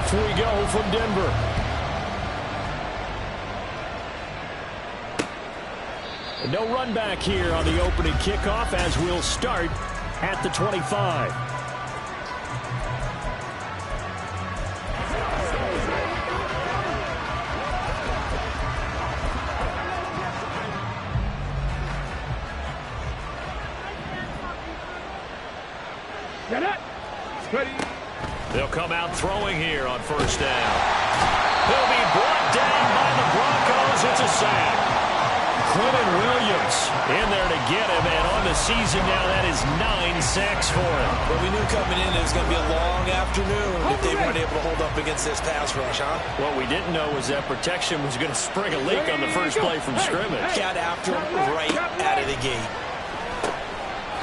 Off we go from Denver. No run back here on the opening kickoff as we'll start at the 25. They'll come out throwing here on first down. He'll be brought down by the Broncos. It's a sack. Quentin Williams in there to get him, and on the season now, that is 9 sacks for him. Well, we knew coming in it was going to be a long afternoon if they weren't able to hold up against this pass rush, huh? What we didn't know was that protection was going to spring a leak on the first play from scrimmage. Got after him right out of the gate.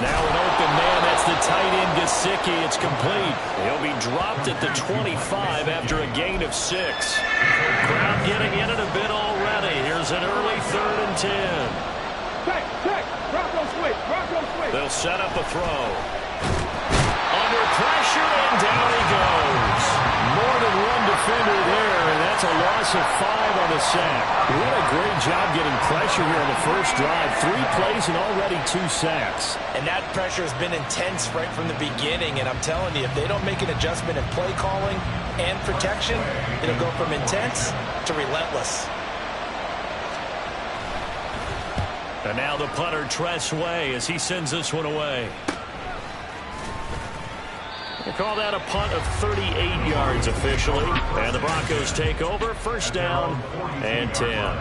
Now an open man, that's the tight end, Gesicki. It's complete. He'll be dropped at the 25 after a gain of 6. Crowd getting in it a bit already. Here's an early 3rd and 10. They'll set up a throw. Under pressure, and down he goes. More than one defender there, and that's a loss of 5 on the sack. What a great job getting pressure here on the first drive. 3 plays and already 2 sacks. And that pressure has been intense right from the beginning, and I'm telling you, if they don't make an adjustment in play calling and protection, it'll go from intense to relentless. And now the punter, Tress Way, as he sends this one away. We'll call that a punt of 38 yards officially. And the Broncos take over, first down and 10.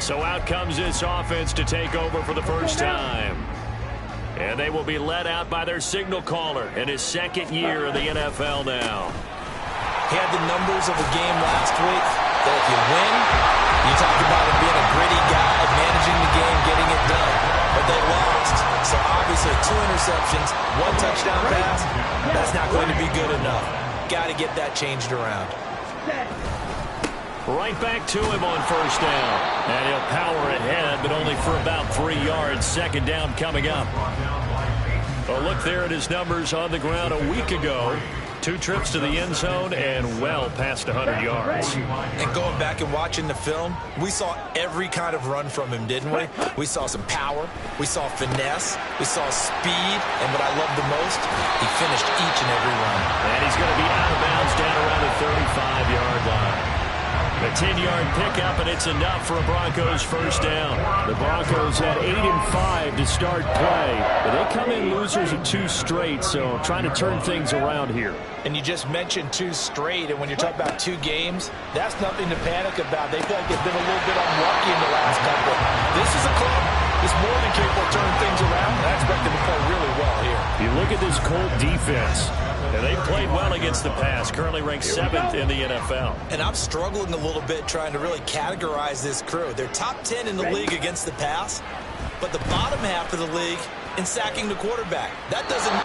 So out comes this offense to take over for the first time. And they will be led out by their signal caller in his 2nd year in the NFL now. He had the numbers of the game last week that if you win, you talk about him being a gritty guy, managing the game, getting it done. But they lost, so obviously 2 interceptions, 1 touchdown pass, that's not going to be good enough. Got to get that changed around. Right back to him on first down. And he'll power ahead, but only for about 3 yards. 2nd down coming up. A look there at his numbers on the ground a week ago. 2 trips to the end zone and well past 100 yards. And going back and watching the film, we saw every kind of run from him, didn't we? We saw some power. We saw finesse. We saw speed. And what I love the most, he finished each and every run. And he's going to be out of bounds down around the 35-yard line. A 10-yard pickup, and it's enough for a Broncos first down. The Broncos had 8 and 5 to start play, but they come in losers of 2 straight, so trying to turn things around here. And you just mentioned 2 straight, and when you're talking about 2 games, that's nothing to panic about. They feel like they've been a little bit unlucky in the last couple. This is a club that's more than capable of turning things around, and I expect them to play really well here. You look at this Colt defense. And they played well against the pass, currently ranked 7th in the NFL. And I'm struggling a little bit trying to really categorize this crew. They're top 10 in the league against the pass, but the bottom half of the league in sacking the quarterback. That doesn't...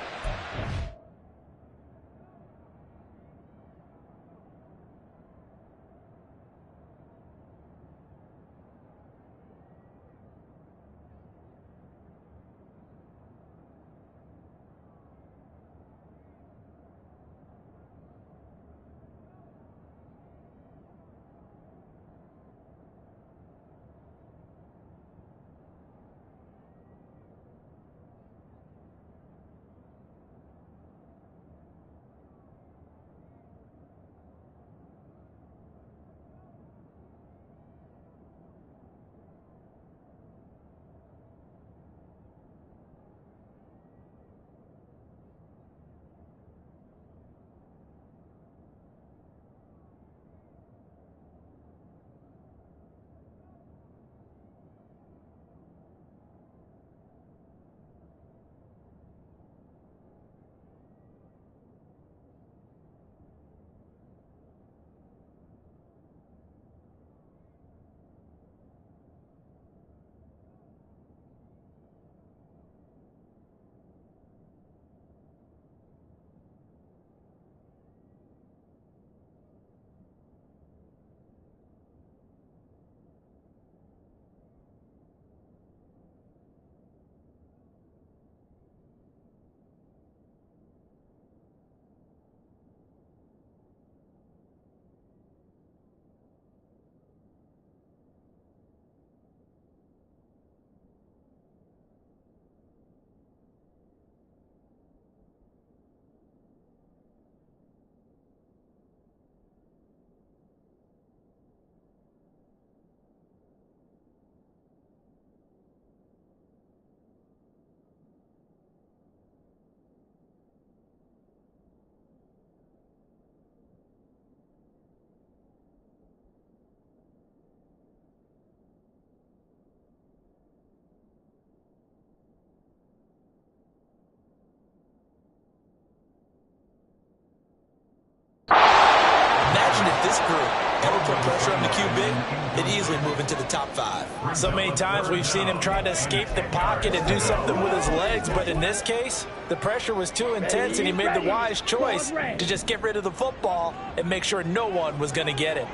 the pressure on the QB, they'd easily move into the top 5. So many times we've seen him try to escape the pocket and do something with his legs, but in this case, the pressure was too intense and he made the wise choice to just get rid of the football and make sure no one was going to get it.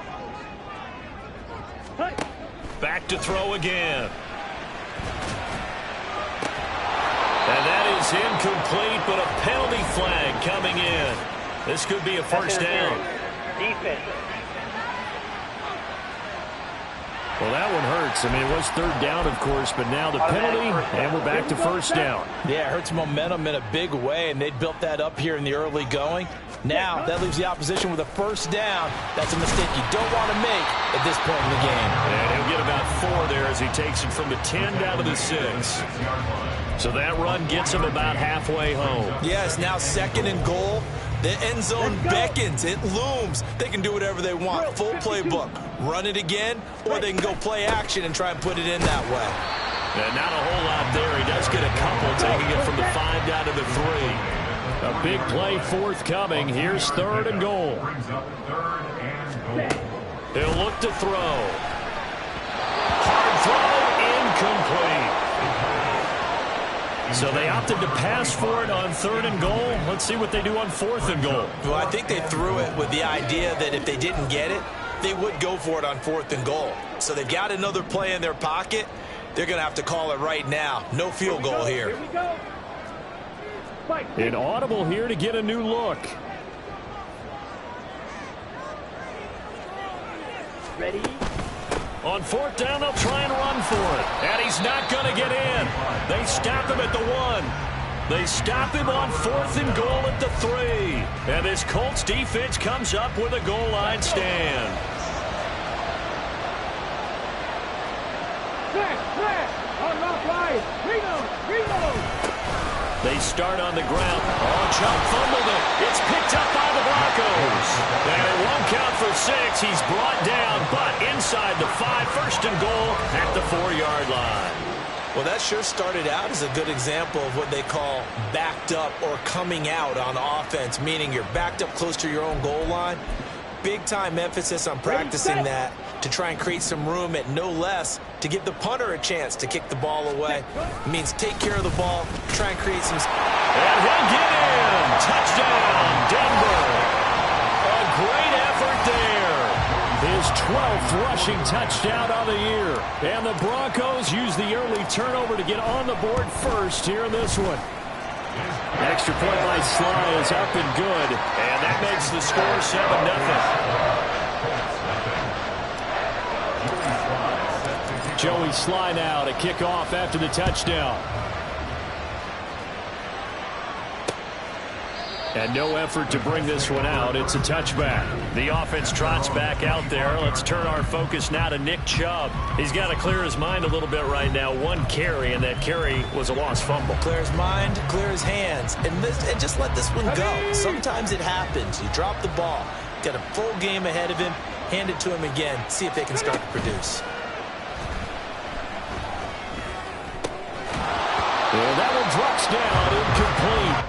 Back to throw again. And that is incomplete, but a penalty flag coming in. This could be a first down. Defense. Well, that one hurts. I mean, it was third down, of course, but now the penalty, and we're back to first down. Yeah, it hurts momentum in a big way, and they built that up here in the early going. Now, that leaves the opposition with a first down. That's a mistake you don't want to make at this point in the game. And he'll get about 4 there as he takes it from the 10 down to the 6. So that run gets him about halfway home. Yes, now 2nd and goal. The end zone beckons. It looms. They can do whatever they want. Full playbook. Run it again, or they can go play action and try and put it in that way. And not a whole lot there. He does get a couple, taking it from the 5 down to the 3. A big play forthcoming. Here's 3rd and goal. He'll look to throw. Hard throw, incomplete. So they opted to pass for it on 3rd and goal. Let's see what they do on 4th and goal. Well, I think they threw it with the idea that if they didn't get it, they would go for it on 4th and goal. So they've got another play in their pocket. They're going to have to call it right now. No field goal here. An audible here to get a new look. Ready? On 4th down, they'll try and run for it. And he's not going to get in. They stop him at the 1. They stop him on 4th and goal at the 3. And this Colts defense comes up with a goal line stand. They start on the ground. Oh, Chubb fumbled it. It's picked up by the Broncos. And it won't count for 6. He's brought down, but inside the 5, 1st and goal at the 4-yard line. Well, that sure started out as a good example of what they call backed up or coming out on offense, meaning you're backed up close to your own goal line. Big-time emphasis on practicing that to try and create some room at no less to give the punter a chance to kick the ball away. It means take care of the ball, try and create some... And he'll get in! Touchdown, Denver! A great effort there. His 12th rushing touchdown of the year. And the Broncos use the early turnover to get on the board first here in this one. Extra point by Sly is up and good. And that makes the score 7-0. Joey Sly now to kick off after the touchdown. And no effort to bring this one out. It's a touchback. The offense trots back out there. Let's turn our focus now to Nick Chubb. He's got to clear his mind a little bit right now. 1 carry, and that carry was a lost fumble. Clear his mind, clear his hands, and just let this one go. Sometimes it happens. You drop the ball. Got a full game ahead of him. Hand it to him again. See if they can start to produce. And that one drops down, incomplete.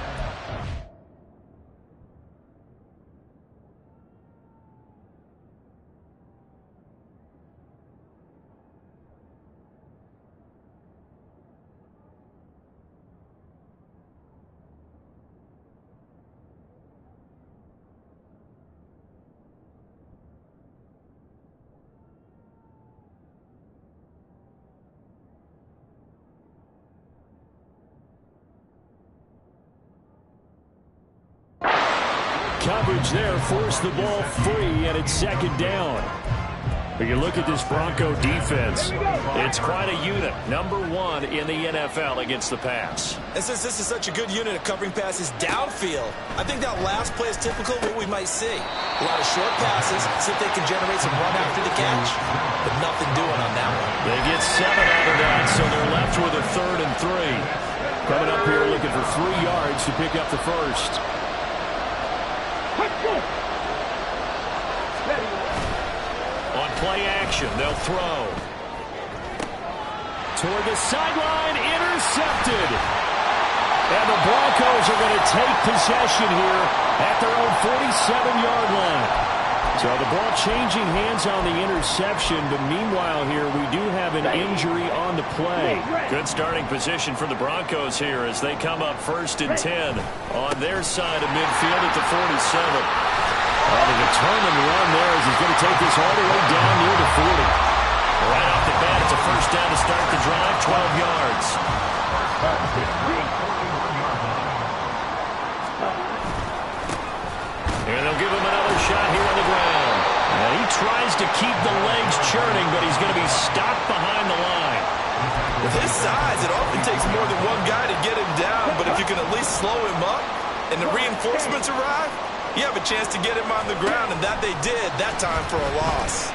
Coverage there forced the ball free, and it's 2nd down. But you look at this Bronco defense, it's quite a unit. Number 1 in the NFL against the pass. And since this is such a good unit of covering passes downfield, I think that last play is typical of what we might see. A lot of short passes, see if they can generate some run after the catch. But nothing doing on that one. They get 7 out of that, so they're left with a 3rd and 3. Coming up here looking for 3 yards to pick up the first. On play action, they'll throw. Toward the sideline, intercepted. And the Broncos are going to take possession here at their own 47-yard line. So the ball changing hands on the interception, but meanwhile here we do have an injury on the play. Good starting position for the Broncos here as they come up 1st and 10 on their side of midfield at the 47. Well, the determined run there as he's going to take this all the way down near the 40. Right off the bat, it's a 1st down to start the drive, 12 yards. And they'll give him another shot here on the ground. And he tries to keep the legs churning, but he's going to be stopped behind the line. With his size, it often takes more than one guy to get him down, but if you can at least slow him up and the reinforcements arrive, you have a chance to get him on the ground, and that they did that time for a loss.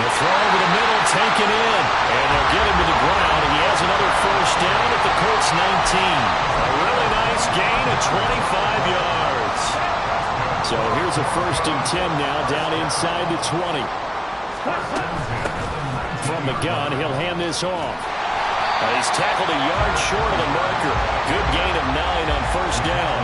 They'll throw over the middle, taken in, and they'll get him to the ground, and he has another 1st down at the Colts 19. A really nice gain of 25 yards. So here's a 1st and 10 now, down inside the 20. From the gun, he'll hand this off. He's tackled a yard short of the marker. Good gain of 9 on 1st down.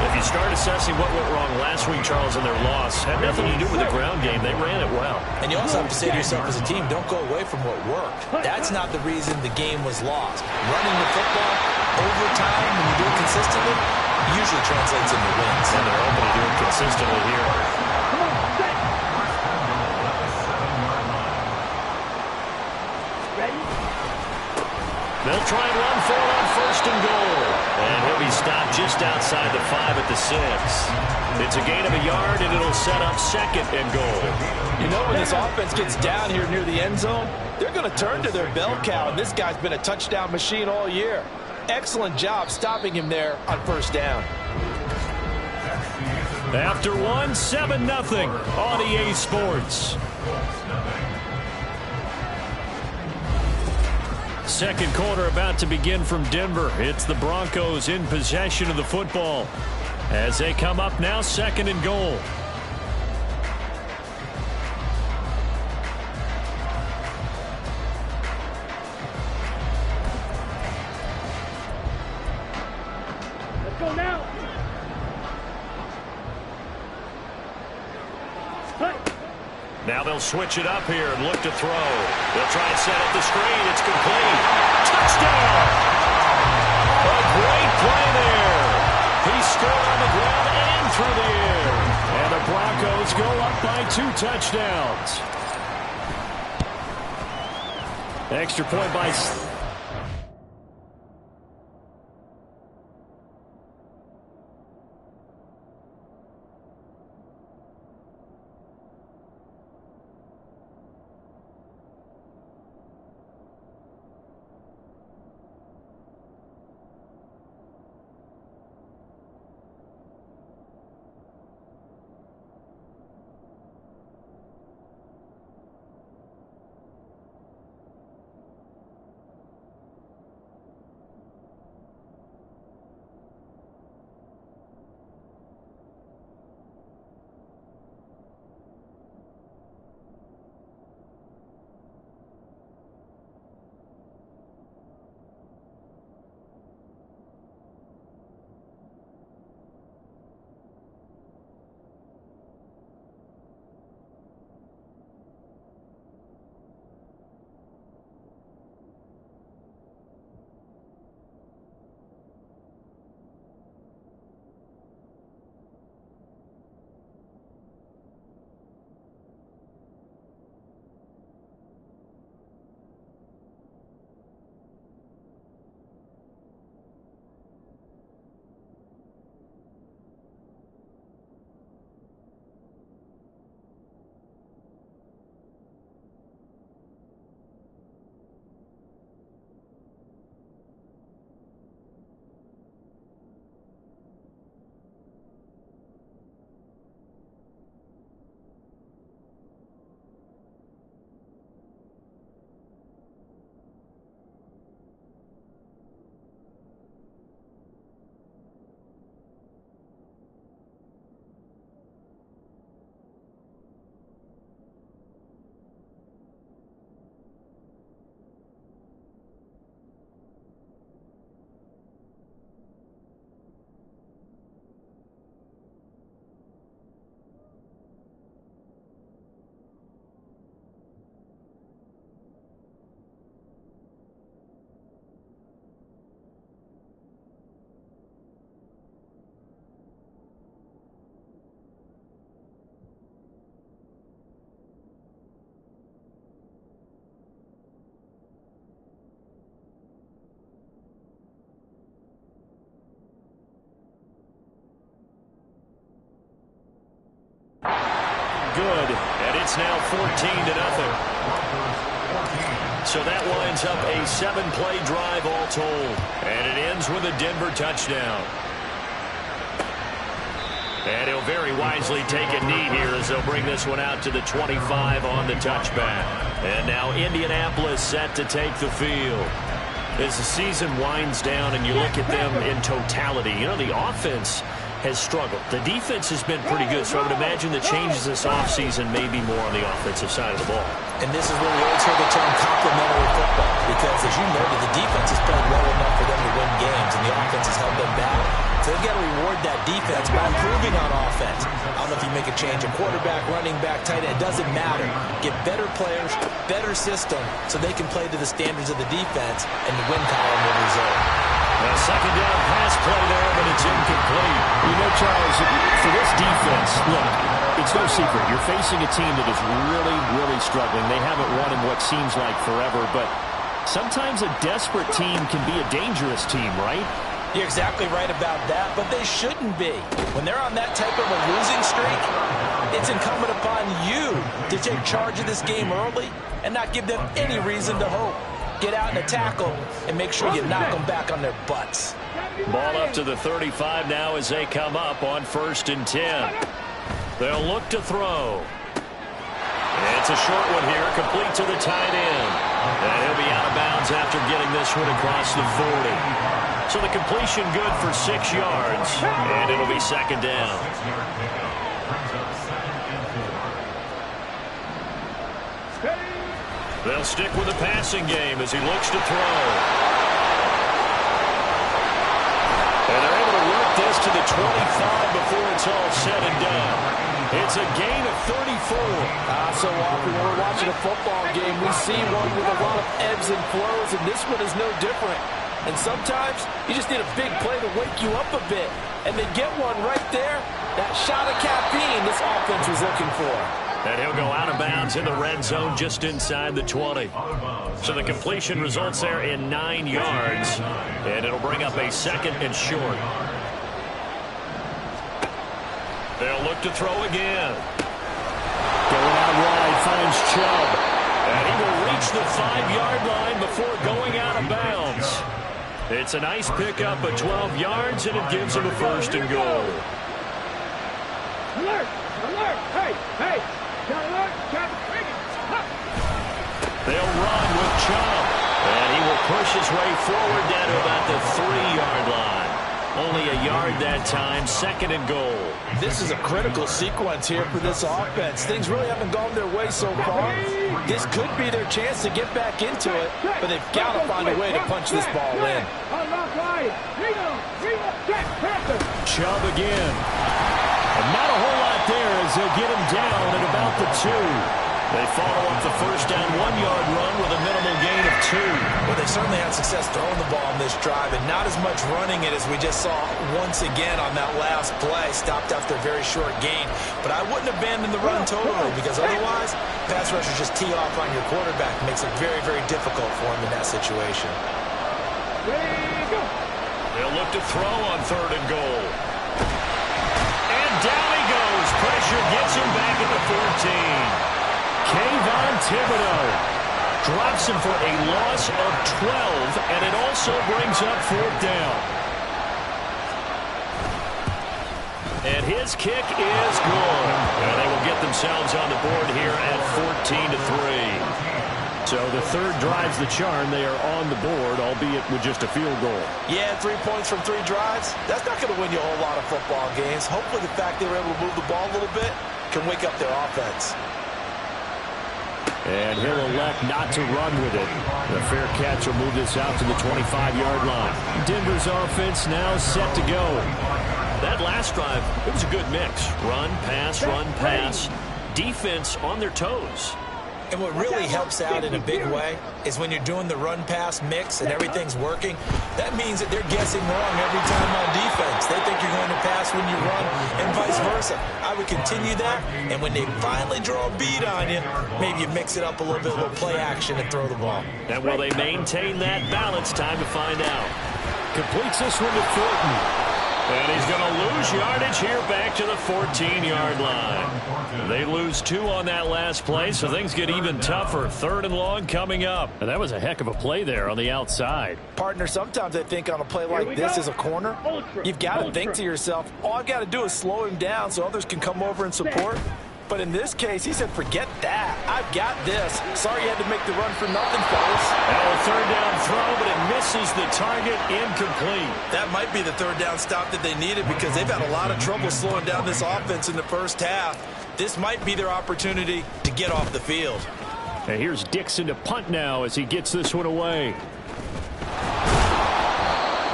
If you start assessing what went wrong last week, Charles, in their loss, had nothing to do with the ground game. They ran it well. And you also have to say to yourself as a team, don't go away from what worked. That's not the reason the game was lost. Running the football over time, when you do it consistently, usually translates into wins. And they're open to do it consistently here. They'll try and run for it on 1st and goal. And he'll be stopped just outside the 5 at the 6. It's a gain of a yard, and it'll set up 2nd and goal. You know, when this offense gets down here near the end zone, they're going to turn to their bell cow, and this guy's been a touchdown machine all year. Excellent job stopping him there on 1st down. After 7-0 on EA Sports. 2nd quarter about to begin from Denver. It's the Broncos in possession of the football as they come up now 2nd and goal. Let's go now. Now they'll switch it up here and look to throw. They'll try and set up the screen. It's complete. Touchdown! A great play there. He scored on the ground and through the air. And the Broncos go up by 2 touchdowns. Extra point by... good, and it's now 14-0. So that winds up a 7-play drive all told, and it ends with a Denver touchdown. And he'll very wisely take a knee here as they'll bring this one out to the 25 on the touchback. And now Indianapolis set to take the field. As the season winds down and you look at them in totality, you know, the offense has struggled. The defense has been pretty good, so I would imagine the changes this offseason may be more on the offensive side of the ball. And this is where we always hear the term complementary football, because as you noted, the defense has played well enough for them to win games, and the offense has held them back. So they've got to reward that defense by improving on offense. I don't know if you make a change, a quarterback, running back, tight end, it doesn't matter. Get better players, better system, so they can play to the standards of the defense, and the win column will result. A second down pass play there, but it's incomplete. You know, Charles, for this defense, look, it's no secret. You're facing a team that is really, really struggling. They haven't won in what seems like forever, but sometimes a desperate team can be a dangerous team, right? You're exactly right about that, but they shouldn't be. When they're on that type of a losing streak, it's incumbent upon you to take charge of this game early and not give them any reason to hope. Get out and attack them and make sure you knock them back on their butts. Ball up to the 35 now as they come up on 1st and 10. They'll look to throw. And it's a short one here, complete to the tight end. And he'll be out of bounds after getting this one across the 40. So the completion good for 6 yards, and it'll be 2nd down. They'll stick with the passing game as he looks to throw. And they're able to work this to the 25 before it's all said and done. It's a gain of 34. So often when we're watching a football game, we see one with a lot of ebbs and flows, and this one is no different. And sometimes you just need a big play to wake you up a bit. And they get one right there. That shot of caffeine this offense was looking for. And he'll go out of bounds in the red zone just inside the 20. So the completion results there in 9 yards. And it'll bring up a 2nd and short. They'll look to throw again. Going out wide, finds Chubb. And he will reach the 5-yard line before going out of bounds. It's a nice pickup of 12 yards, and it gives him a 1st and goal. Alert! Alert! Hey! Hey! Alert! They'll run with Chubb. And he will push his way forward down to about the 3-yard line. Only a yard that time, 2nd and goal. This is a critical sequence here for this offense. Things really haven't gone their way so far. This could be their chance to get back into it, but they've got to find a way to punch this ball in. Chubb again. And not a whole lot there as they'll get him down at about the 2. They follow up the 1st down 1-yard run with a minimal gain of 2. Well, they certainly had success throwing the ball on this drive, and not as much running it as we just saw once again on that last play. Stopped after a very short gain. But I wouldn't abandon the run totally, because otherwise, pass rushers just tee off on your quarterback. It makes it very, very difficult for him in that situation. They'll look to throw on 3rd and goal. And down he goes. Pressure gets him back at the 14. Kayvon Thibodeau drops him for a loss of 12, and it also brings up 4th down. And his kick is good. And they will get themselves on the board here at 14-3. So the 3rd drives the charm. They are on the board, albeit with just a field goal. Yeah, 3 points from 3 drives. That's not going to win you a whole lot of football games. Hopefully the fact they were able to move the ball a little bit can wake up their offense. And he'll elect not to run with it. The fair catch will move this out to the 25-yard line. Denver's offense now set to go. That last drive, it was a good mix. Run, pass, defense on their toes. And what really helps out in a big way is when you're doing the run-pass mix and everything's working, that means that they're guessing wrong every time on defense. They think you're going to pass when you run and vice versa. I would continue that, and when they finally draw a bead on you, maybe you mix it up a little bit, a little play action and throw the ball. And will they maintain that balance? Time to find out. Completes this one to Fulton. And he's going to lose yardage here back to the 14-yard line. They lose 2 on that last play, so things get even tougher. 3rd and long coming up. And that was a heck of a play there on the outside. Partner, sometimes I think on a play like this as a corner, you've got to think to yourself, all I've got to do is slow him down so others can come over and support. But in this case, he said, forget that. I've got this. Sorry you had to make the run for nothing, fellas. Now a 3rd down throw, but it misses the target, incomplete. That might be the 3rd down stop that they needed because they've had a lot of trouble slowing down this offense in the first half. This might be their opportunity to get off the field. And here's Dixon to punt now as he gets this one away.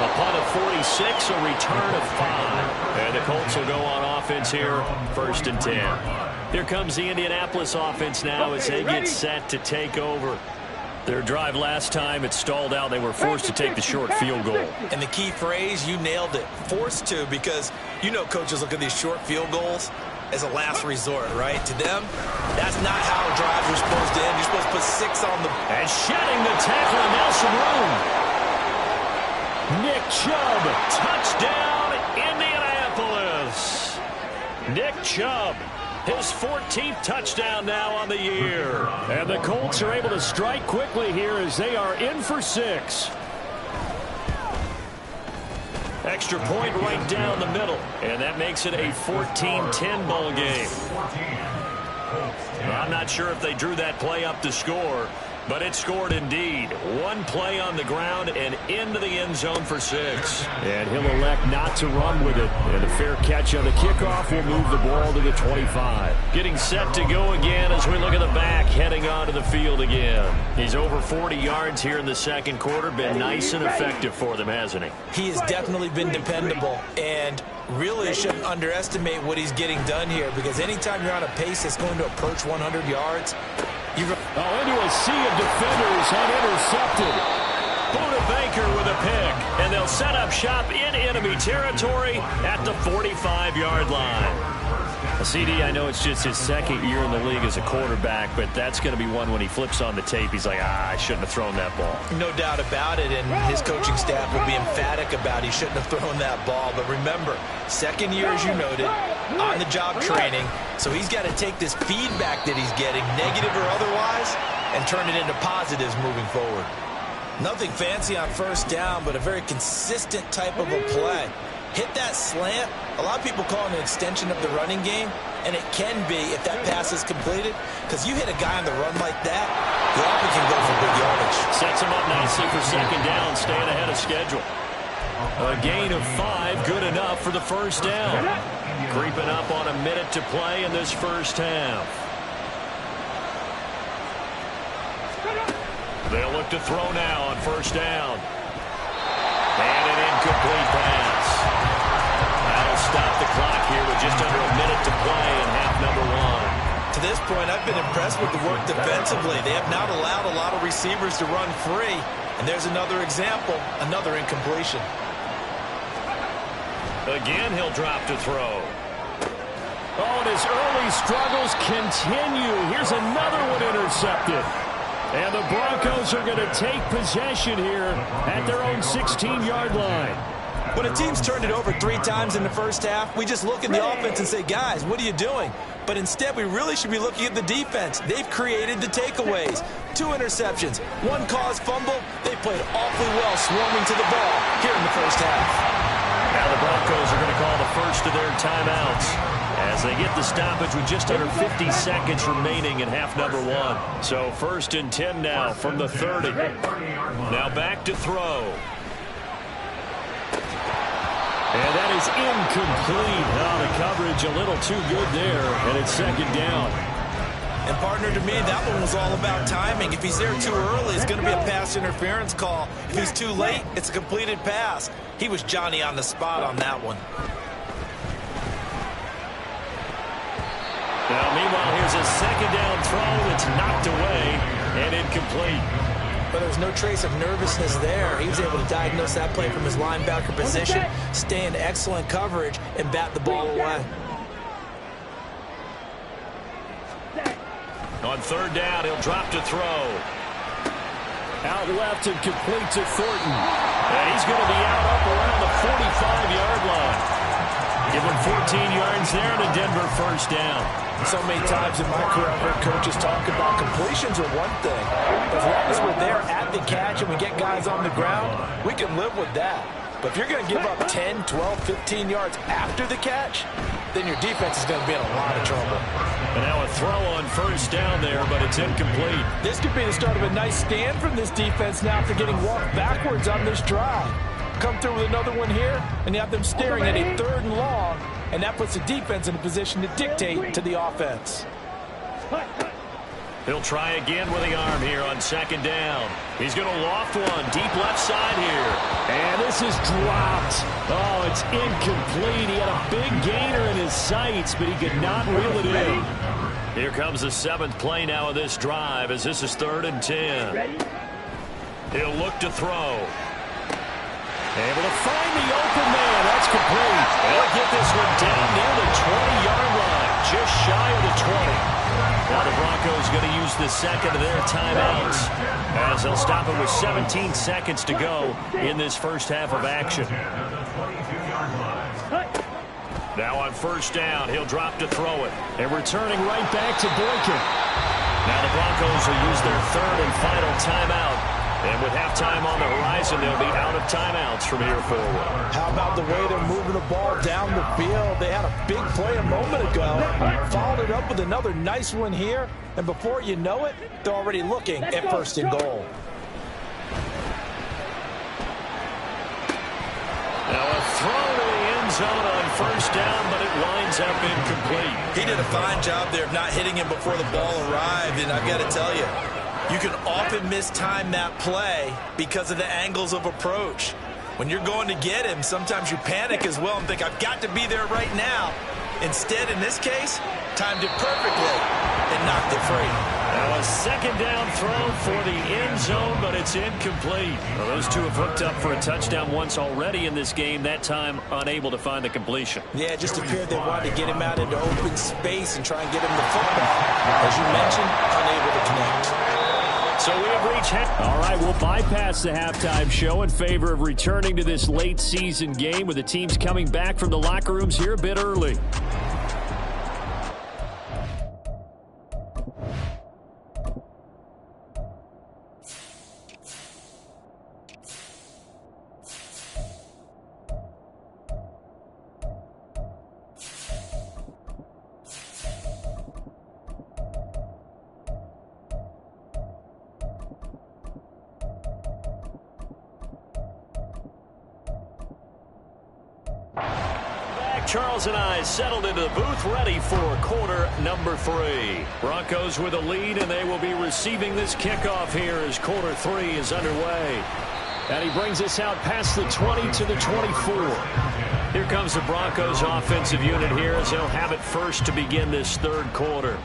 A punt of 46, a return of 5. And the Colts will go on offense here, 1st and 10. Here comes the Indianapolis offense now as they get set to take over. Their drive last time, it stalled out. They were forced to take the short field goal. And the key phrase, you nailed it, forced to, because you know coaches look at these short field goals as a last resort, right? To them, that's not how drives are supposed to end. You're supposed to put 6 on the... And shedding the tackle, and now some room. Nick Chubb, touchdown, Indianapolis. Nick Chubb, his 14th touchdown now on the year. And the Colts are able to strike quickly here as they are in for 6. Extra point right down the middle. And that makes it a 14-10 ball game. I'm not sure if they drew that play up to score, but it scored indeed. 1 play on the ground and into the end zone for 6. And he'll elect not to run with it. And a fair catch on the kickoff will move the ball to the 25. Getting set to go again as we look at the back, heading onto the field again. He's over 40 yards here in the 2nd quarter. Been nice and effective for them, hasn't he? He has definitely been dependable, and really shouldn't underestimate what he's getting done here, because anytime you're on a pace that's going to approach 100 yards, into a sea of defenders and intercepted. Buda Baker with a pick, and they'll set up shop in enemy territory at the 45-yard line. CD, I know it's just his 2nd year in the league as a quarterback, but that's going to be one when he flips on the tape, he's like, I shouldn't have thrown that ball. No doubt about it, and his coaching staff will be emphatic about he shouldn't have thrown that ball. But remember, 2nd year, as you noted, on-the-job training, so he's got to take this feedback that he's getting, negative or otherwise, and turn it into positives moving forward. Nothing fancy on 1st down, but a very consistent type of a play. Hit that slant. A lot of people call it an extension of the running game, and it can be if that pass is completed, because you hit a guy on the run like that, you often can go for big yardage. Sets him up nicely for 2nd down, staying ahead of schedule. A gain of 5, good enough for the 1st down. Creeping up on a minute to play in this 1st half. They'll look to throw now on 1st down. And an incomplete pass. That'll stop the clock here with just under a minute to play in half number 1. To this point, I've been impressed with the work defensively. They have not allowed a lot of receivers to run free. And there's another example, another incompletion. Again, he'll drop to throw. Oh, and his early struggles continue. Here's another one intercepted. And the Broncos are going to take possession here at their own 16-yard line. When a team's turned it over 3 times in the 1st half, we just look at the offense and say, guys, what are you doing? But instead, we really should be looking at the defense. They've created the takeaways. 2 interceptions, 1 caused fumble. They played awfully well swarming to the ball here in the 1st half. Now the Broncos are going to call the first of their timeouts as they get the stoppage with just under 50 seconds remaining in half number 1. So 1st and 10 now from the 30. Now back to throw. And that is incomplete. Oh, the coverage a little too good there, and it's 2nd down. And partner, to me, that one was all about timing. If he's there too early, it's going to be a pass interference call. If he's too late, it's a completed pass. He was Johnny on the spot on that one. Now, meanwhile, here's a 2nd down throw that's knocked away and incomplete. But there's no trace of nervousness there. He was able to diagnose that play from his linebacker position, stay in excellent coverage, and bat the ball away. On 3rd down, he'll drop to throw. Out left and complete to Thornton. And he's going to be out up around the 45-yard line. Give him 14 yards there and a Denver first down. So many times in my career, I've heard coaches talk about completions are one thing. As long as we're there at the catch and we get guys on the ground, we can live with that. But if you're going to give up 10, 12, 15 yards after the catch, then your defense is going to be in a lot of trouble. And now a throw on first down there, but it's incomplete. This could be the start of a nice stand from this defense now after getting walked backwards on this drive. Come through with another one here, and you have them staring at a 3rd and long, and that puts the defense in a position to dictate to the offense. He'll try again with the arm here on 2nd down. He's going to loft one deep left side here. And this is dropped. Oh, it's incomplete. He had a big gainer in his sights, but he could not reel it in. Here comes the 7th play now of this drive as this is 3rd and 10. He'll look to throw. Able to find the open man. That's complete. They'll get this one down near the 20-yard line, just shy of the 20. Now the Broncos going to use the second of their timeouts as they'll stop it with 17 seconds to go in this first half of action. Now on first down, he'll drop to throw it. And returning right back to Boykin. Now the Broncos will use their 3rd and final timeout. And with halftime on the horizon, they'll be out of timeouts from here forward. How about the way they're moving the ball down the field? They had a big play a moment ago, followed it up with another nice one here, and before you know it, they're already looking at 1st and goal. Now a throw to the end zone on first down, but it winds up incomplete. He did a fine job there of not hitting him before the ball arrived, and I've got to tell you, you can often mistime that play because of the angles of approach. When you're going to get him, sometimes you panic as well and think, I've got to be there right now. Instead, in this case, timed it perfectly and knocked it free. Now a 2nd down throw for the end zone, but it's incomplete. Well, those two have hooked up for a touchdown once already in this game, that time unable to find the completion. Yeah, it just appeared they wanted to get him out into open space and try and get him the football. As you mentioned, unable to connect. So we have reached all right, we'll bypass the halftime show in favor of returning to this late season game with the teams coming back from the locker rooms here a bit early. Charles and I settled into the booth ready for quarter number 3. Broncos with a lead, and they will be receiving this kickoff here as quarter 3 is underway. And he brings us out past the 20 to the 24. Here comes the Broncos offensive unit here as they'll have it first to begin this 3rd quarter.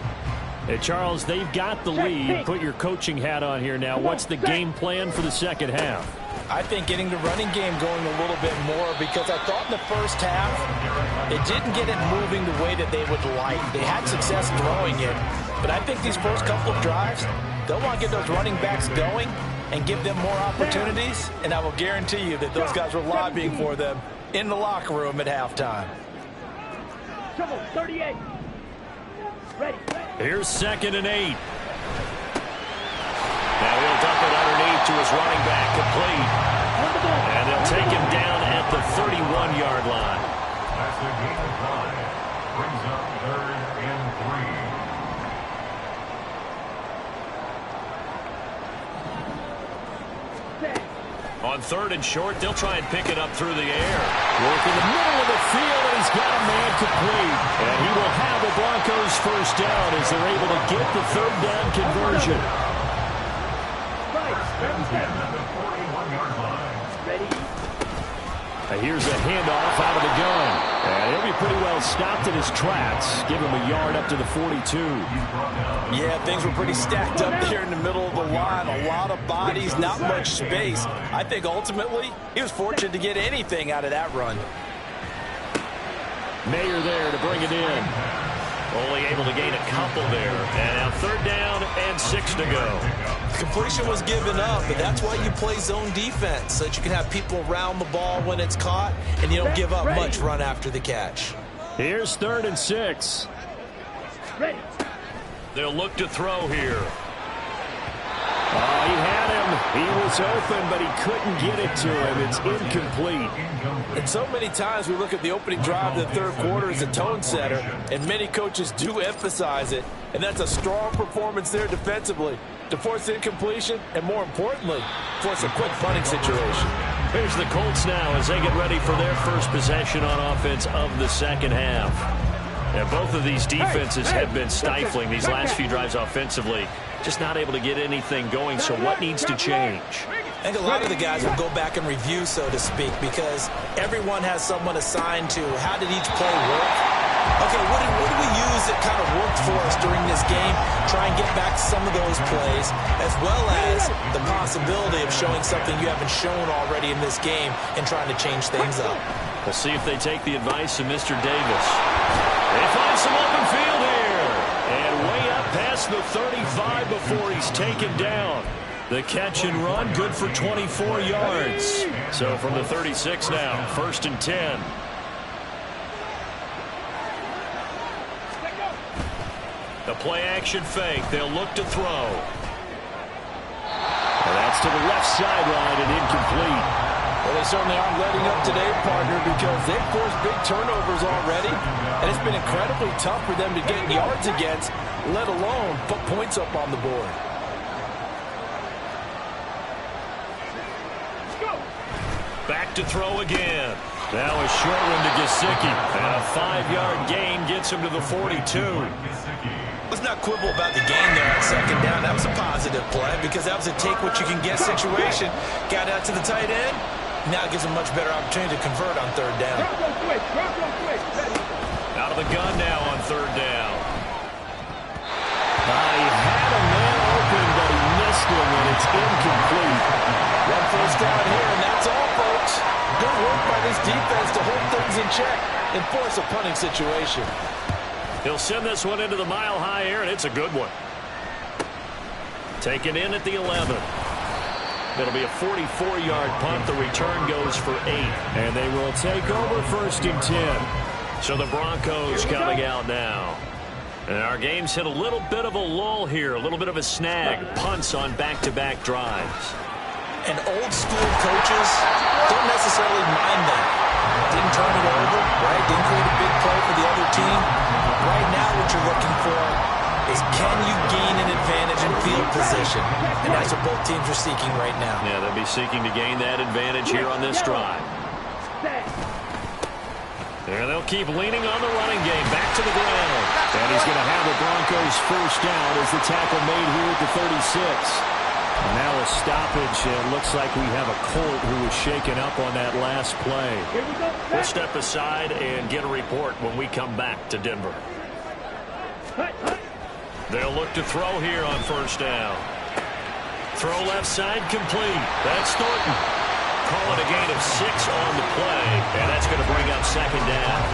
Hey, Charles, they've got the lead. Put your coaching hat on here now. What's the game plan for the 2nd half? I think getting the running game going a little bit more because I thought in the first half it didn't get it moving the way that they would like. They had success throwing it, but I think these first couple of drives, they'll want to get those running backs going and give them more opportunities, and I will guarantee you that those guys were lobbying for them in the locker room at halftime. 38. Ready. Here's 2nd and 8. Now he'll dump it underneath to his running back, complete. And they'll take him down at the 31-yard line. That's the game of 5. Brings up 3rd and 3. On 3rd and short, they'll try and pick it up through the air. Work in the middle of the field, and he's got a man complete. And he will have the Broncos first down as they're able to get the 3rd down conversion. And here's a handoff out of the gun. And he'll be pretty well stopped in his tracks. Give him a yard up to the 42. Yeah, things were pretty stacked up there in the middle of the line. A lot of bodies, not much space. I think ultimately he was fortunate to get anything out of that run. Mayer there to bring it in. Only able to gain a couple there. And now 3rd down and 6 to go. Completion was given up, but that's why you play zone defense, so that you can have people around the ball when it's caught, and you don't give up much run after the catch. Here's 3rd and 6. Ready. They'll look to throw here. Oh, he had him. He was open, but he couldn't get it to him. It's incomplete. And so many times we look at the opening drive of the 3rd quarter as a tone setter, and many coaches do emphasize it. And that's a strong performance there defensively to force incompletion and, more importantly, force a quick punting situation. Here's the Colts now as they get ready for their first possession on offense of the 2nd half. And both of these defenses have been stifling these last few drives offensively. Just not able to get anything going, so what needs to change? I think a lot of the guys will go back and review, so to speak, because everyone has someone assigned to how did each play work. Okay, what did we use that kind of worked for us during this game? Try and get back to some of those plays, as well as the possibility of showing something you haven't shown already in this game and trying to change things up. We'll see if they take the advice of Mr. Davis. They find some open field here. And way up past the 35 before he's taken down. The catch and run, good for 24 yards. So from the 36 now, 1st and 10. The play-action fake. They'll look to throw. And that's to the left sideline and incomplete. Well, they certainly aren't letting up today, partner, because they've forced big turnovers already, and it's been incredibly tough for them to get yards against, let alone put points up on the board. Back to throw again. Now a short one to Gesicki. And a 5-yard gain gets him to the 42. Let's not quibble about the gain there on 2nd down. That was a positive play because that was a take-what-you-can-get situation. Got out to the tight end. Now it gives him a much better opportunity to convert on 3rd down. Out of the gun now on 3rd down. He had a man open, but he missed him, and it's incomplete. One first down here, and that's all, folks. Good work by this defense to hold things in check and force a punting situation. He'll send this one into the mile-high air, and it's a good one. Taken in at the 11. It'll be a 44-yard punt. The return goes for 8. And they will take over 1st and 10. So the Broncos coming out now. And our game's hit a little bit of a lull here, a little bit of a snag. Punts on back-to-back drives. And old-school coaches don't necessarily mind that. Didn't turn it over, right? Didn't create a big play for the other team. Right now what you're looking for is can you gain an advantage in field position? And that's what both teams are seeking right now. Yeah, they'll be seeking to gain that advantage here on this drive. And they'll keep leaning on the running game. Back to the ground. And he's going to have the Broncos 1st down as the tackle made here at the 36. And now a stoppage. It looks like we have a Colt who was shaken up on that last play. We'll step aside and get a report when we come back to Denver. They'll look to throw here on 1st down. Throw left side complete. That's Thornton. Call it a gain of 6 on the play, and that's going to bring up 2nd down.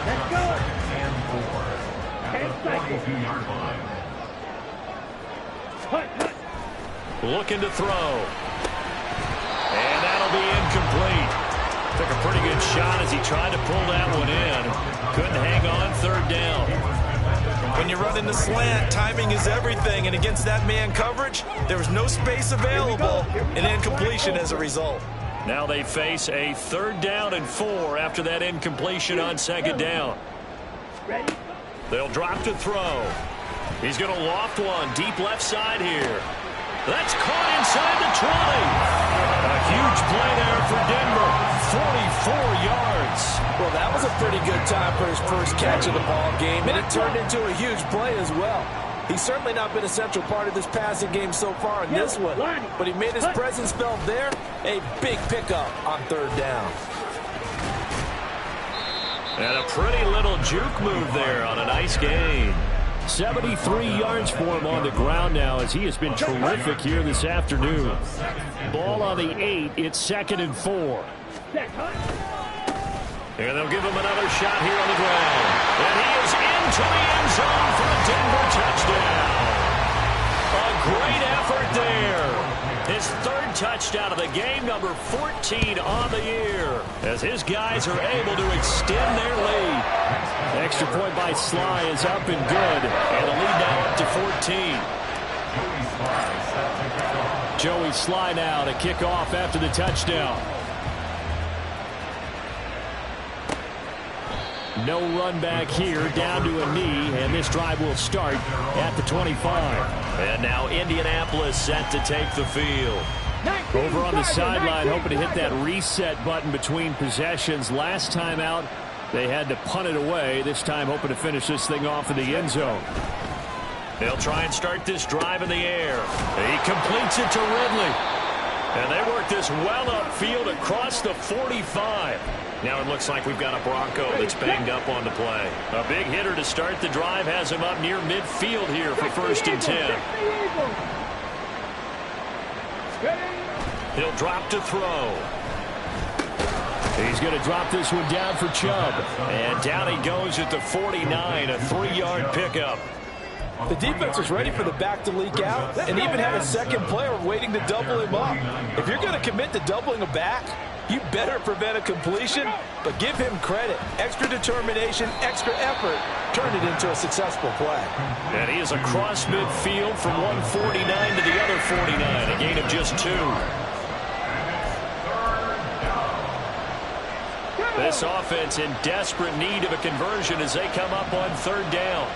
Let's go. Looking to throw. And that'll be incomplete. Took a pretty good shot as he tried to pull that one in. Couldn't hang on 3rd down. When you're running the slant, timing is everything. And against that man coverage, there was no space available. And incompletion as a result. Now they face a 3rd down and 4 after that incompletion on 2nd down. They'll drop to throw. He's going to loft one deep left side here. That's caught inside the 20. A huge play there for Denver. 44 yards. Well, that was a pretty good time for his first catch of the ball game, and it turned into a huge play as well. He's certainly not been a central part of this passing game so far in this one, but he made his presence felt there. A big pickup on 3rd down. And a pretty little juke move there on a nice gain. 73 yards for him on the ground now as he has been terrific here this afternoon. Ball on the 8. It's 2nd and 4. And they'll give him another shot here on the ground. And he is into the end zone for a Denver touchdown. A great effort there. His third touchdown of the game, number 14 on the year, as his guys are able to extend their lead. Extra point by Sly is up and good, and the lead now up to 14. Joey Sly now to kick off after the touchdown. No run back here, down to a knee, and this drive will start at the 25. And now Indianapolis set to take the field. Over on the sideline, hoping to hit that reset button between possessions. Last time out, they had to punt it away. This time, hoping to finish this thing off in the end zone. They'll try and start this drive in the air. He completes it to Ridley. And they work this well upfield across the 45. Now it looks like we've got a Bronco that's banged up on the play. A big hitter to start the drive has him up near midfield here for 1st and 10. He'll drop to throw. He's going to drop this one down for Chubb. And down he goes at the 49, a 3-yard pickup. The defense was ready for the back to leak out and even had a second player waiting to double him up. If you're going to commit to doubling a back, you better prevent a completion, but give him credit. Extra determination, extra effort, turned it into a successful play. And he is across midfield from 149 to the other 49, a gain of just 2. This offense in desperate need of a conversion as they come up on 3rd down.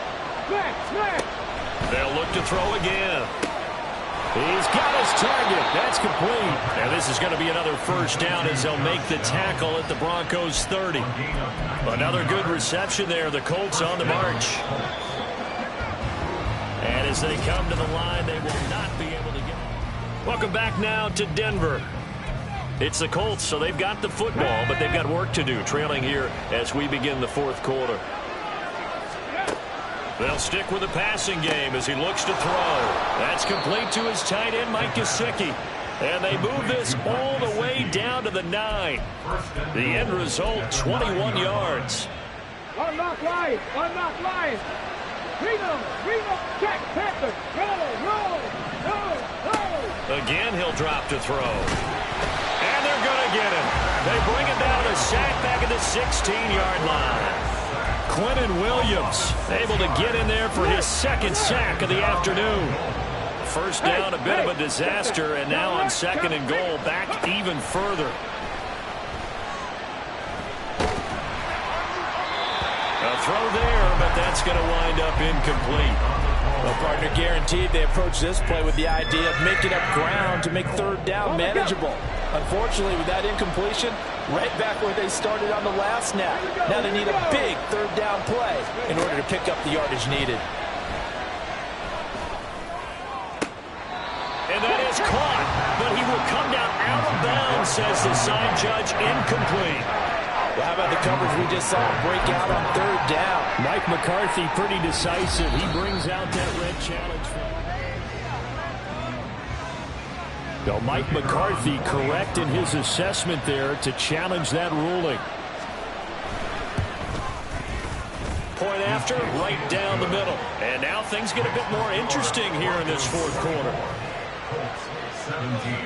They'll look to throw again. He's got his target. That's complete. And this is going to be another 1st down as they'll make the tackle at the Broncos' 30. Another good reception there. The Colts on the march. And as they come to the line, they will not be able to get it. Welcome back now to Denver. It's the Colts, so they've got the football, but they've got work to do, trailing here as we begin the 4th quarter. They'll stick with the passing game as he looks to throw. That's complete to his tight end, Mike Gesicki. And they move this all the way down to the 9. The end result, 21 yards. Unlock line, unlock line. Reno, check, Panther, roll. Again, he'll drop to throw. And they're going to get him. They bring it down to sack back at the 16-yard line. Quentin Williams able to get in there for his 2nd sack of the afternoon. 1st down, a bit of a disaster, and now on 2nd and goal, back even further. A throw there, but that's going to wind up incomplete. Well, partner, guaranteed they approach this play with the idea of making up ground to make 3rd down manageable. Unfortunately, with that incompletion, right back where they started on the last snap. Now they need a big 3rd down play in order to pick up the yardage needed. And that is caught, but he will come down out of bounds, says the side judge, incomplete. Well, how about the coverage we just saw break out on 3rd down? Mike McCarthy pretty decisive. He brings out that red challenge. So Mike McCarthy correct in his assessment there to challenge that ruling. Point after, right down the middle. And now things get a bit more interesting here in this 4th quarter. 17.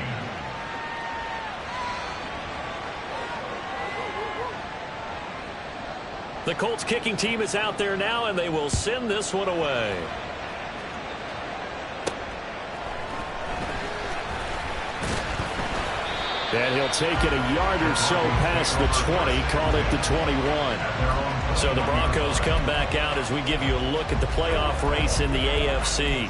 The Colts kicking team is out there now, and they will send this one away. And he'll take it a yard or so past the 20, call it the 21. So the Broncos come back out as we give you a look at the playoff race in the AFC.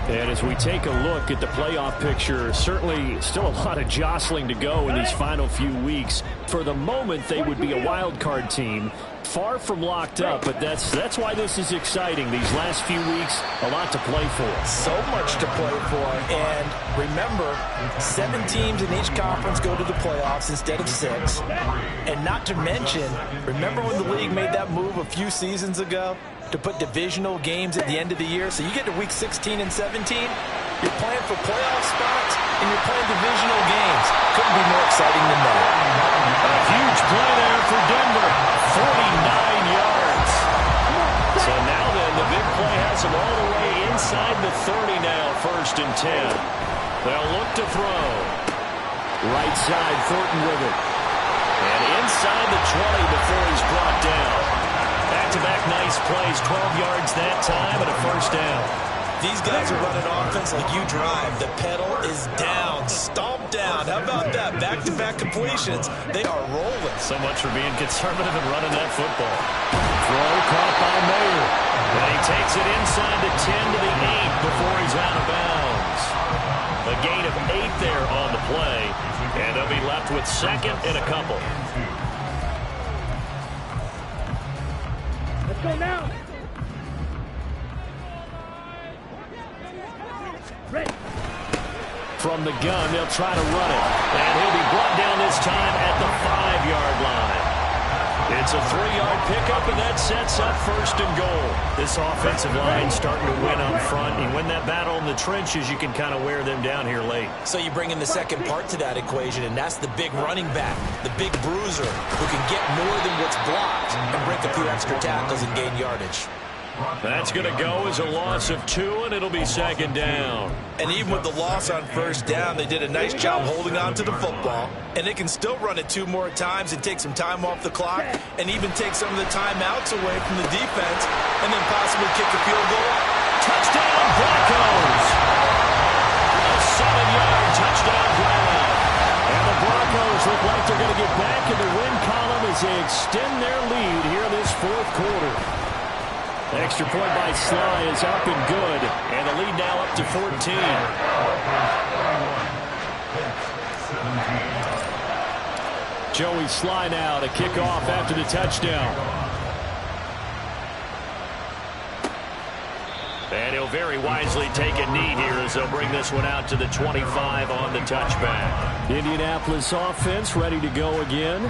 And as we take a look at the playoff picture, certainly still a lot of jostling to go in these final few weeks. For the moment, they would be a wild card team. Far from locked up, but that's why this is exciting. These last few weeks, a lot to play for. So much to play for. And remember, 7 teams in each conference go to the playoffs instead of 6. And not to mention, remember when the league made that move a few seasons ago to put divisional games at the end of the year? So you get to week 16 and 17, You're playing for playoff spots, and you're playing divisional games. Couldn't be more exciting than that. A huge play there for Denver. 49 yards. So now then, the big play has them all the way inside the 30 now, 1st and 10. They'll look to throw. Right side, Thornton with it. And inside the 20 before he's brought down. Back-to-back nice plays, 12 yards that time and a 1st down. These guys are running offense like you drive. The pedal is down, stomped down. How about that? Back-to-back completions. They are rolling. So much for being conservative and running that football. Throw caught by Mayer. And he takes it inside the 10 to the 8 before he's out of bounds. A gain of 8 there on the play. And they'll be left with 2nd and a couple. Let's go now. Ready. From the gun, they'll try to run it. And he'll be brought down this time at the 5-yard line. It's a 3-yard pickup, and that sets up 1st and goal. This offensive line starting to win up front. You win that battle in the trenches, you can kind of wear them down here late. So you bring in the second part to that equation, and that's the big running back, the big bruiser, who can get more than what's blocked and break a few extra tackles and gain yardage. That's going to go as a loss of 2, and it'll be 2nd down. And even with the loss on 1st down, they did a nice job holding on to the football. And they can still run it 2 more times and take some time off the clock and even take some of the timeouts away from the defense and then possibly kick a field goal. Touchdown, Broncos! A 7-yard touchdown drive. And the Broncos look like they're going to get back in the win column as they extend their lead here in this 4th quarter. Extra point by Sly is up and good. And the lead now up to 14. Joey Sly now to kick off after the touchdown. And he'll very wisely take a knee here as they'll bring this one out to the 25 on the touchback. Indianapolis offense ready to go again.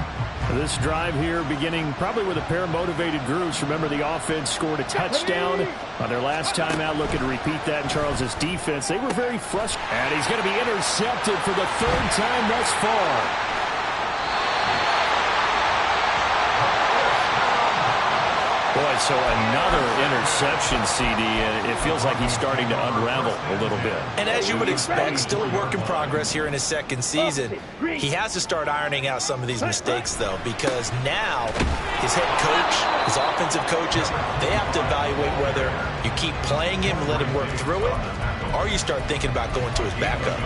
This drive here beginning probably with a pair of motivated groups. Remember, the offense scored a touchdown on their last time out. Looking to repeat that in Charles's defense. They were very frustrated. And he's going to be intercepted for the 3rd time thus far. Boy, so another interception, CD. It feels like he's starting to unravel a little bit. And as you would expect, still a work in progress here in his 2nd season. He has to start ironing out some of these mistakes, though, because now his head coach, his offensive coaches, they have to evaluate whether you keep playing him and let him work through it, or you start thinking about going to his backup.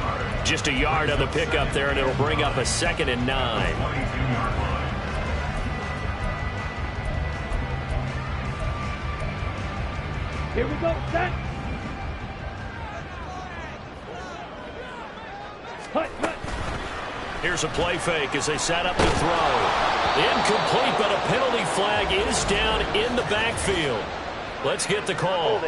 Just a yard on the pickup there, and it'll bring up a 2nd and 9. Here we go, set. Hut, hut. Here's a play fake as they set up to throw. Incomplete, but a penalty flag is down in the backfield. Let's get the call.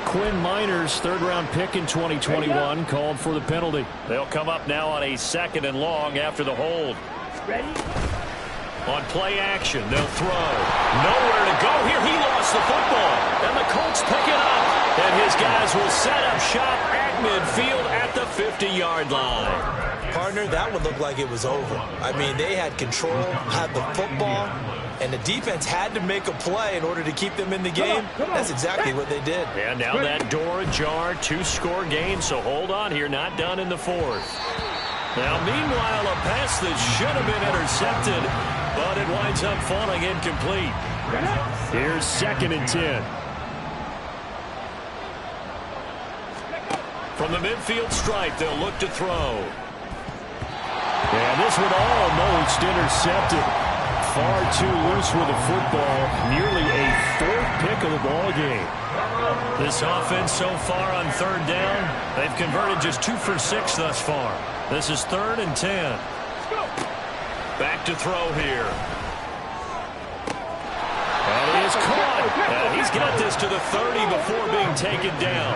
Quinn Miners, 3rd-round pick in 2021, called for the penalty. They'll come up now on a 2nd and long after the hold. Ready? On play action, they'll throw. Nowhere to go here. He lost the football. And the Colts pick it up. And his guys will set up shop at midfield at the 50-yard line. Partner, that would look like it was over. I mean, they had control, had the football, and the defense had to make a play in order to keep them in the game. That's exactly what they did. And now that door ajar, 2-score game, so hold on here, not done in the 4th. Now, meanwhile, a pass that should have been intercepted, but it winds up falling incomplete. Here's 2nd and 10. From the midfield stripe, they'll look to throw. And this one almost intercepted. Far too loose with the football. Nearly a 4th pick of the ball game. This offense so far on 3rd down, they've converted just 2 for 6 thus far. This is 3rd and 10. Back to throw here. And he is caught. And he's got this to the 30 before being taken down.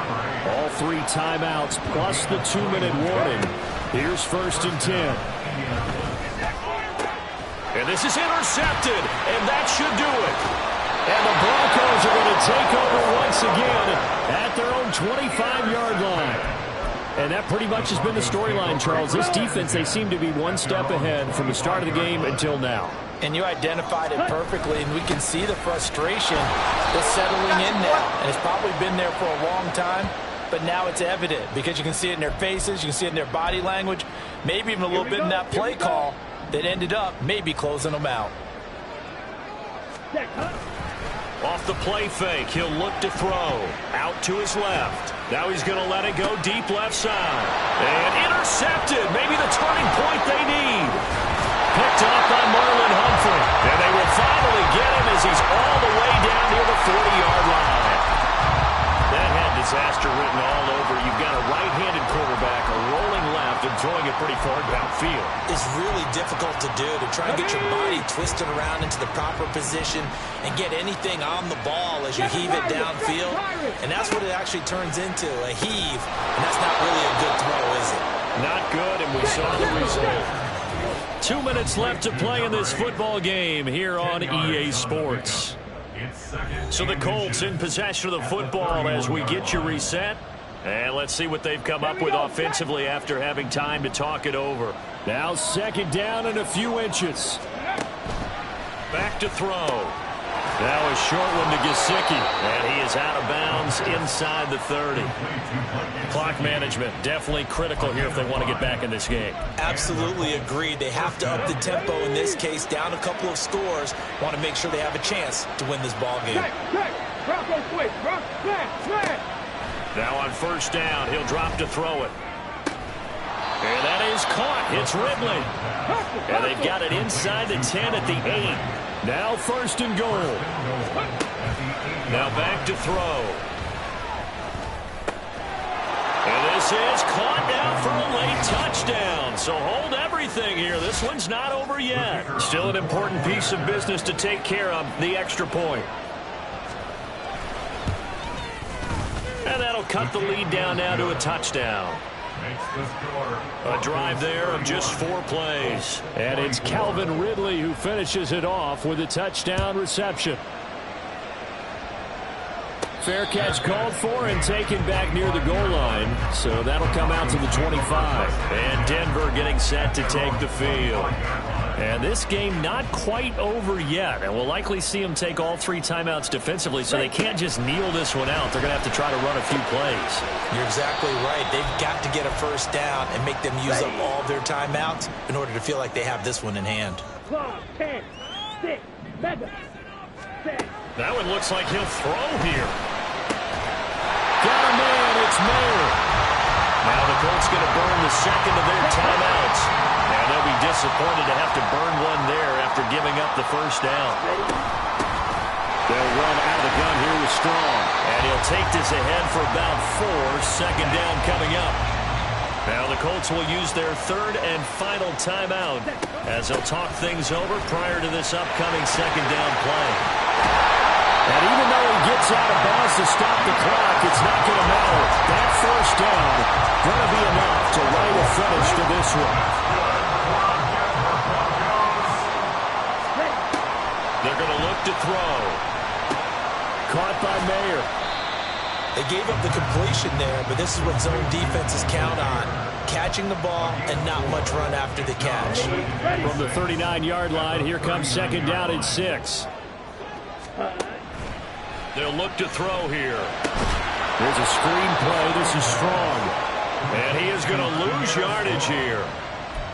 All 3 timeouts plus the 2-minute warning. Here's 1st and 10. And this is intercepted, and that should do it. And the Broncos take over once again at their own 25-yard line. And that pretty much has been the storyline, Charles. This defense, they seem to be one step ahead from the start of the game until now. And you identified it perfectly, and we can see the frustration that's settling in now. And it's probably been there for a long time, but now it's evident because you can see it in their faces, you can see it in their body language, maybe even a little bit in that play call that ended up maybe closing them out. Off the play fake, he'll look to throw. Out to his left. Now he's going to let it go deep left side. And intercepted. Maybe the turning point they need. Picked up by Marlon Humphrey. And they will finally get him as he's all the way down near the 40-yard line. That had disaster written all over. You've got a right-handed quarterback, a rolling left, and throwing it pretty far downfield. It's really difficult to do, to try and get your body twisted around into the proper position and get anything on the ball as you heave it downfield. And that's what it actually turns into, a heave. And that's not really a good throw, is it? Not good, and we saw the result. 2 minutes left to play in this football game here on EA Sports. So the Colts in possession of the football as we get you reset. And let's see what they've come up with offensively after having time to talk it over. Now second down and a few inches. Back to throw. Now a short one to Gesicki. And he is out of bounds inside the 30. Clock management definitely critical here if they want to get back in this game. Absolutely agreed. They have to up the tempo in this case, down a couple of scores. Want to make sure they have a chance to win this ball game. Now on first down, he'll drop to throw it. And that is caught. It's Ridley. And they've got it inside the 10 at the 8. Now first and goal. Now back to throw. And this is caught down for a late touchdown. So hold everything here. This one's not over yet. Still an important piece of business to take care of, the extra point. And that'll cut the lead down now to a touchdown. A drive there of just 4 plays. And it's Calvin Ridley who finishes it off with a touchdown reception. Fair catch called for and taken back near the goal line. So that'll come out to the 25. And Denver getting set to take the field. And this game not quite over yet. And we'll likely see them take all 3 timeouts defensively, so they can't just kneel this one out. They're going to have to try to run a few plays. You're exactly right. They've got to get a first down and make them use up all their timeouts in order to feel like they have this one in hand. That one looks like he'll throw here. Got a man, it's Mayer. Now the Colts going to burn the second of their timeouts. And they'll be disappointed to have to burn one there after giving up the first down. They'll run out of the gun here with Strong. And he'll take this ahead for about 4. Second down coming up. Now the Colts will use their third and final timeout as they'll talk things over prior to this upcoming second down play. And even though he gets out of bounds to stop the clock, it's not going to matter. That first down going to be enough to write a finish to this one. They're going to look to throw. Caught by Mayer. They gave up the completion there, but this is what zone defenses count on. Catching the ball and not much run after the catch. From the 39-yard line, here comes second down and 6. They'll look to throw here. There's a screen play. This is Strong. And he is going to lose yardage here.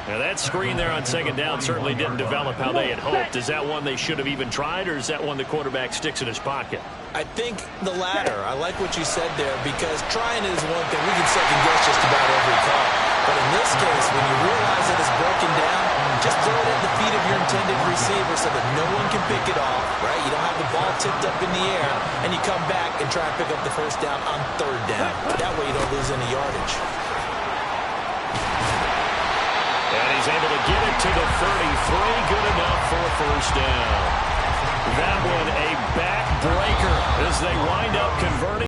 Now that screen there on second down certainly didn't develop how they had hoped. Is that one they should have even tried, or is that one the quarterback sticks in his pocket? I think the latter. I like what you said there, because trying is one thing. We can second guess just about every call. But in this case, when you realize that it's broken down, just throw it at the feet of your intended receiver so that no one can pick it off, right? You don't have the ball tipped up in the air, and you come back and try and pick up the first down on third down. That way you don't lose any yardage. And he's able to get it to the 33. Good enough for a first down. That one a backbreaker as they wind up converting.